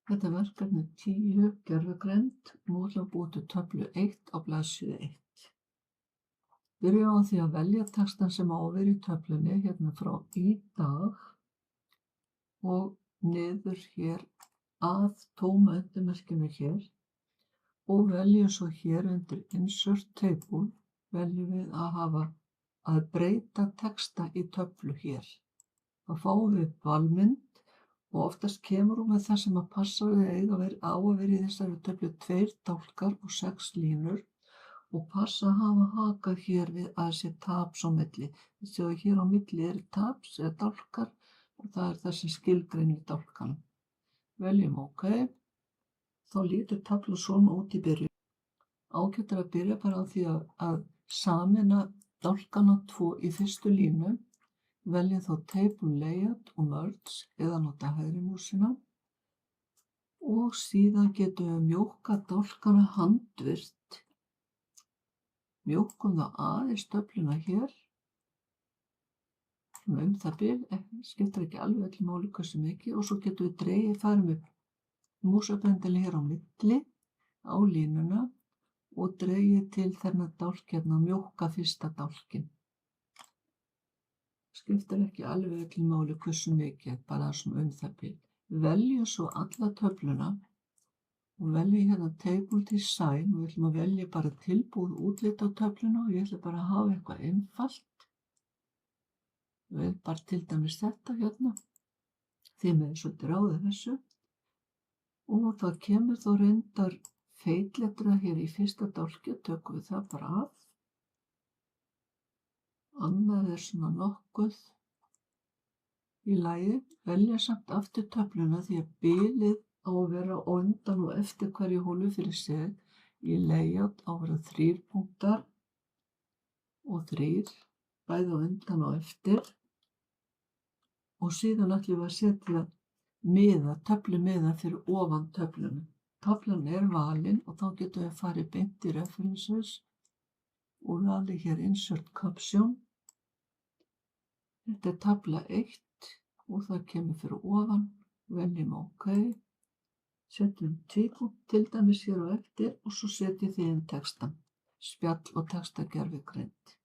Þetta er verkefni 10, gervigreind. Nú ætlum við að búa til töflu 1 á blaðsíðu 1. Byrjum á því að velja textann sem á að vera í töflunni hérna frá í dag og niður hér að tóma undirmerkinu hér og veljum svo hér undir Insert Table veljum við að breyta texta í töflu hér. Þá fáum við valmynd og oftast kemur hún með það sem að passa við á að vera í þessari töflu 2 dálkar og 6 línur og passa að hafa hakað hér við að sé tabs á milli. Þið sjáu hér á milli eru tabs eða dálkar og það er þessi skilgreinir dálkanum. Veljum OK. Þá lítur töflan svona út í byrjun. Ágætt er að byrja bara á því að sameina dálkana 2 í fyrstu línu. Veljum þá Table Layout og Merge eða nota hægri músina og síðan getum við mjókkað dálkana handvirkt. Mjókkum það aðeins töfluna hér, svona það bil, skiptir ekki alveg öllu máli hversu mikið og svo getum við dregið, farum við músabendili hér á milli á línuna og dregið til þennan dálk hérna og mjókka fyrsta dálkinn. Skiptir ekki alveg öllu máli hversu mikið, bara svona það bil. Veljum svo alla töfluna og veljum hérna Table Design og við ætlum að velja bara tilbúið útlit á töfluna og ég ætla bara að hafa eitthvað einfalt. Vel bara til dæmis þetta hérna. Þið með svolítið ráðið þessu. Og það kemur þó reyndar feitletra hér í fyrsta dálki, tökum við það bara af. Annað er svona nokkuð í lagi. Velja samt aftur töfluna því að bilið á að vera á undan og eftir hverju hólu fyrir sig. Í layout á að vera 3 punktar og 3, bæði á undan og eftir. Og síðan ætlum við að setja töflumiða fyrir ofan töfluna. Töflan er valin og þá getum við farið beint í References og valið hér Insert Caption. Þetta er tafla 1 og það kemur fyrir ofan, veljum OK, setjum tvípunkt til dæmis hér á eftir og svo setjum þið inn textan, spjall og textagervigreind.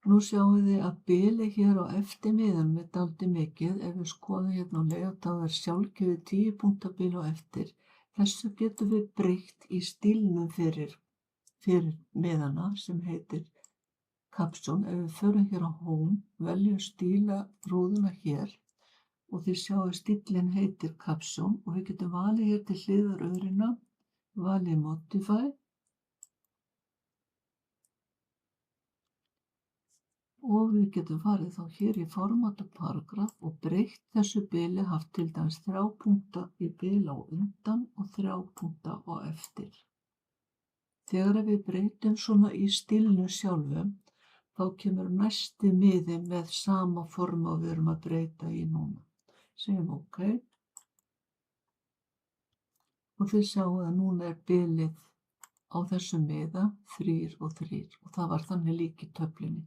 Nú sjáum þið að bilið hér á eftir miðanum er dálítið mikið, ef við skoðum hérna á layout þá er sjálfgefið 10 punkta bil á eftir. Þessu getum við breytt í stílnum fyrir miðana sem heitir Caption. Ef við förum hér á Home, veljum stíla rúðuna hér og þið sjáu stíllinn heitir Caption og við getum valið hér til hliðar öðrina, valið Modify og við getum farið þá hér í Format og Paragraph og breytt þessu bili, haft til dæmis 3 punkta í bil á undan og 3 punkta á eftir. Þegar við breytum svona í stílnu sjálfu, þá kemur næsti miði með sama forma og við erum að breyta í núna. Segjum OK. Og þið sjáu að núna er bilið á þessu miða 3 og 3 og það var þannig líka í töflunni.